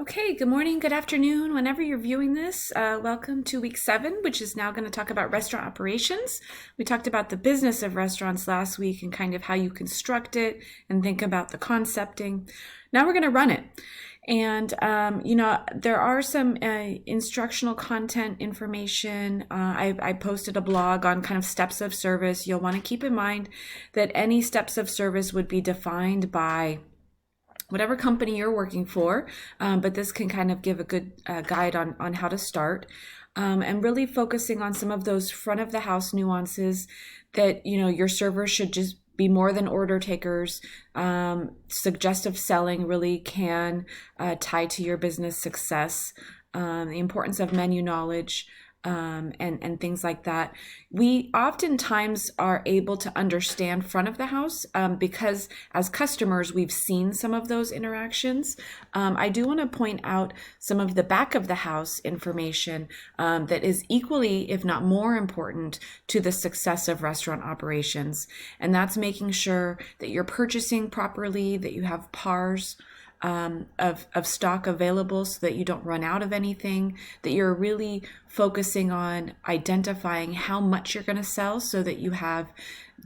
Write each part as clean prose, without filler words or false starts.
Okay, good morning, good afternoon, whenever you're viewing this. Welcome to week 7, which is now going to talk about restaurant operations. We talked about the business of restaurants last week and kind of how you construct it and think about the concepting. Now we're going to run it. And, there are some instructional content information. I posted a blog on kind of steps of service. You'll want to keep in mind that any steps of service would be defined by whatever company you're working for, but this can kind of give a good guide on how to start. And really focusing on some of those front of the house nuances that, your servers should just be more than order takers. Suggestive selling really can tie to your business success. The importance of menu knowledge, and things like that. We oftentimes are able to understand front of the house because as customers, we've seen some of those interactions. I do want to point out some of the back of the house information that is equally, if not more important, to the success of restaurant operations. And that's making sure that you're purchasing properly, that you have PARs of stock available so that you don't run out of anything, that you're really focusing on identifying how much you're going to sell so that you have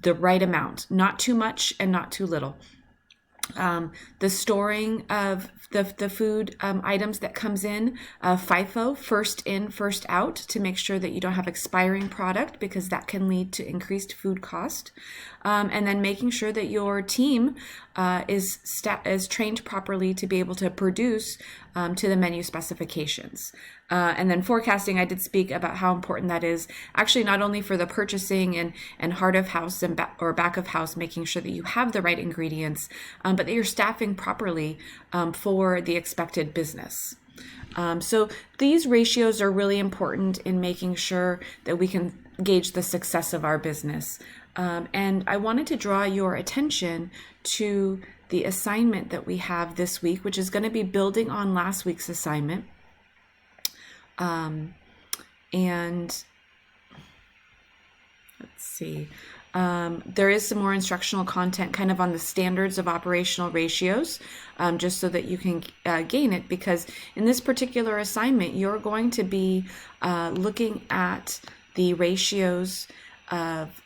the right amount, not too much and not too little. The storing of the food items that comes in, FIFO, first in, first out, to make sure that you don't have expiring product because that can lead to increased food cost. And then making sure that your team is trained properly to be able to produce to the menu specifications. And then forecasting, I did speak about how important that is, actually not only for the purchasing and heart of house and or back of house, making sure that you have the right ingredients, but that you're staffing properly for the expected business. So these ratios are really important in making sure that we can gauge the success of our business. And I wanted to draw your attention to the assignment that we have this week, which is going to be building on last week's assignment. And let's see, there is some more instructional content kind of on the standards of operational ratios, just so that you can gain it, because in this particular assignment, you're going to be looking at the ratios of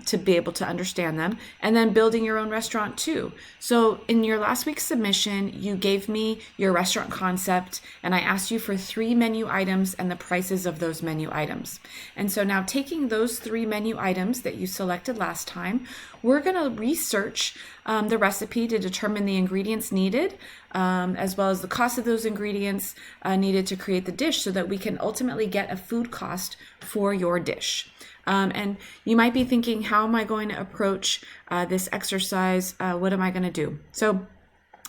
to be able to understand them, and then building your own restaurant too. So in your last week's submission, you gave me your restaurant concept, and I asked you for 3 menu items and the prices of those menu items. And so now, taking those 3 menu items that you selected last time, we're going to research the recipe to determine the ingredients needed, as well as the cost of those ingredients needed to create the dish, so that we can ultimately get a food cost for your dish. And you might be thinking, how am I going to approach this exercise? What am I going to do? So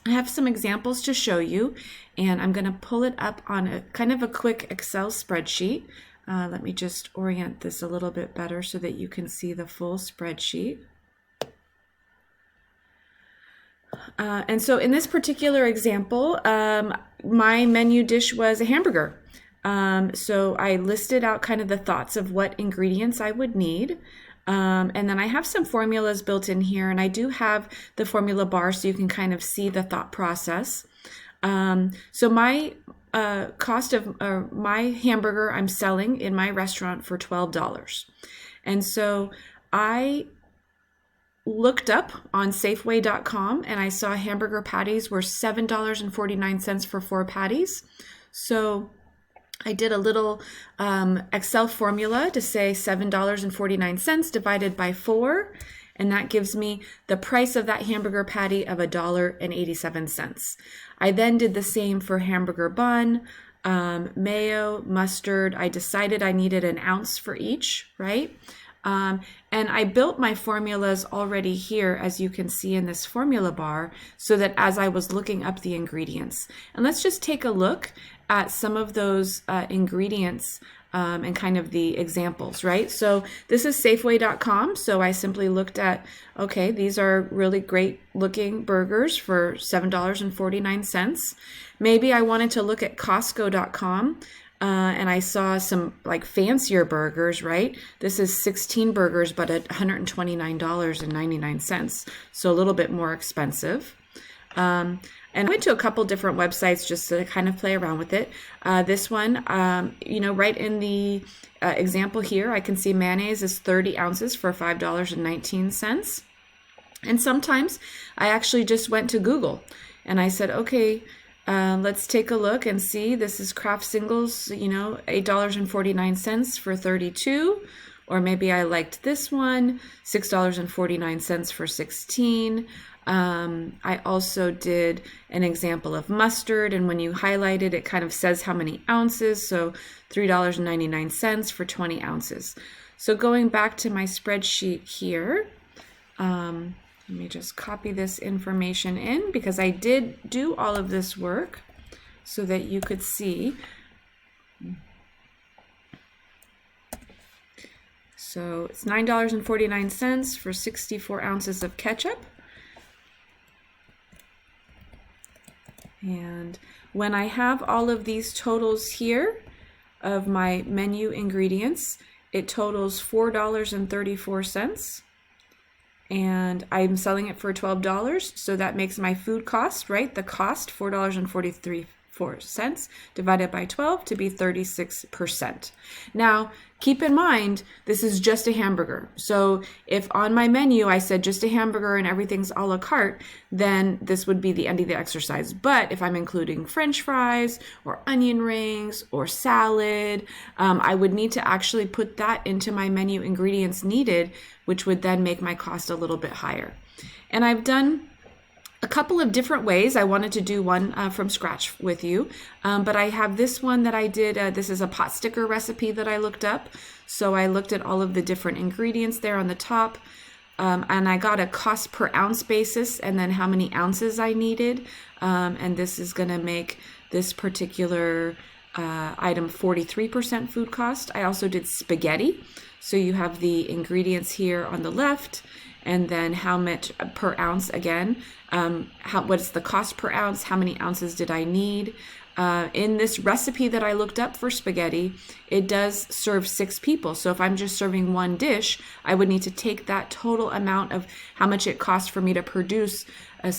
I have some examples to show you, and I'm going to pull it up on a kind of a quick Excel spreadsheet. Let me just orient this a little bit better so that you can see the full spreadsheet. And so in this particular example, my menu dish was a hamburger. So I listed out kind of the thoughts of what ingredients I would need. And then I have some formulas built in here, and I do have the formula bar so you can kind of see the thought process. So my cost of my hamburger I'm selling in my restaurant for $12. And so I looked up on Safeway.com, and I saw hamburger patties were $7.49 for 4 patties. So I did a little Excel formula to say $7.49 divided by 4, and that gives me the price of that hamburger patty of $1.87. I then did the same for hamburger bun, mayo, mustard. I decided I needed an ounce for each, right? And I built my formulas already here, as you can see in this formula bar, so that as I was looking up the ingredients. And let's just take a look at some of those ingredients and kind of the examples, right? So this is Safeway.com. So I simply looked at, okay, these are really great looking burgers for $7.49. Maybe I wanted to look at Costco.com. And I saw some like fancier burgers, right? This is 16 burgers, but at $129.99. So a little bit more expensive. And I went to a couple different websites just to kind of play around with it. This one, right in the example here, I can see mayonnaise is 30 ounces for $5.19. And sometimes I actually just went to Google and I said, okay, let's take a look and see. This is Kraft Singles, $8.49 for 32. Or maybe I liked this one, $6.49 for 16. I also did an example of mustard, and when you highlight it, it kind of says how many ounces, so $3.99 for 20 ounces. So going back to my spreadsheet here, let me just copy this information in because I did do all of this work so that you could see. So it's $9.49 for 64 ounces of ketchup. And when I have all of these totals here of my menu ingredients, it totals $4.34. And I'm selling it for $12. So that makes my food cost, right? The cost, $4.43 divided by 12 to be 36%. Now, keep in mind, this is just a hamburger. So if on my menu I said just a hamburger and everything's a la carte, then this would be the end of the exercise. But if I'm including French fries or onion rings or salad, I would need to actually put that into my menu ingredients needed, which would then make my cost a little bit higher. And I've done a couple of different ways. I wanted to do one from scratch with you, but I have this one that I did. This is a pot sticker recipe that I looked up. So I looked at all of the different ingredients there on the top, and I got a cost per ounce basis and then how many ounces I needed. And this is going to make this particular item 43% food cost. I also did spaghetti. So you have the ingredients here on the left, and then how much per ounce again. What is the cost per ounce? How many ounces did I need? In this recipe that I looked up for spaghetti, it does serve 6 people. So if I'm just serving one dish, I would need to take that total amount of how much it cost for me to produce a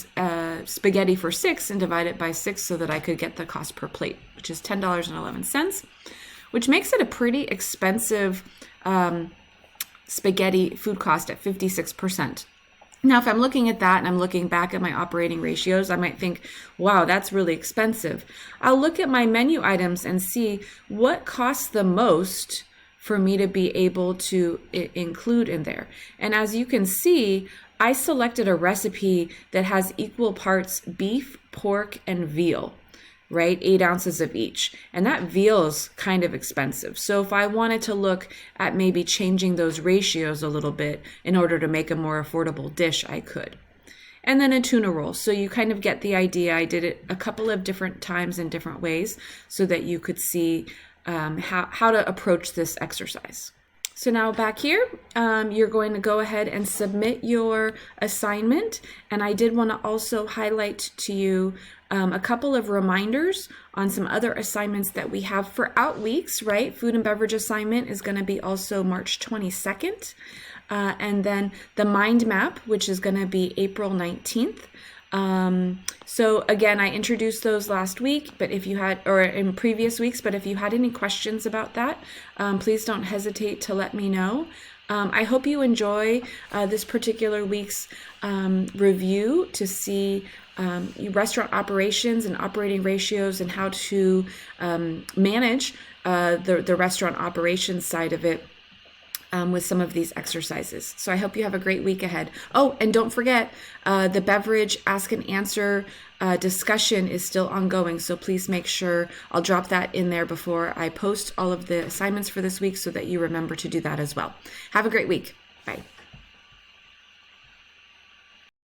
spaghetti for 6 and divide it by 6 so that I could get the cost per plate, which is $10.11, which makes it a pretty expensive spaghetti food cost at 56%. Now, if I'm looking at that and I'm looking back at my operating ratios, I might think, wow, that's really expensive. I'll look at my menu items and see what costs the most for me to be able to include in there. And as you can see, I selected a recipe that has equal parts beef, pork, and veal, right? 8 ounces of each. And that veal is kind of expensive. So if I wanted to look at maybe changing those ratios a little bit in order to make a more affordable dish, I could. And then a tuna roll. So you kind of get the idea. I did it a couple of different times in different ways so that you could see how to approach this exercise. So now back here, you're going to go ahead and submit your assignment. And I did want to also highlight to you a couple of reminders on some other assignments that we have for out weeks, right? Food and beverage assignment is going to be also March 22nd. And then the mind map, which is going to be April 19th. So again, I introduced those last week, but if you had, or in previous weeks, but if you had any questions about that, please don't hesitate to let me know. I hope you enjoy this particular week's review to see restaurant operations and operating ratios and how to manage the restaurant operations side of it. With some of these exercises. So I hope you have a great week ahead. Oh, and don't forget, the beverage ask and answer discussion is still ongoing. So please make sure I'll drop that in there before I post all of the assignments for this week so that you remember to do that as well. Have a great week. Bye.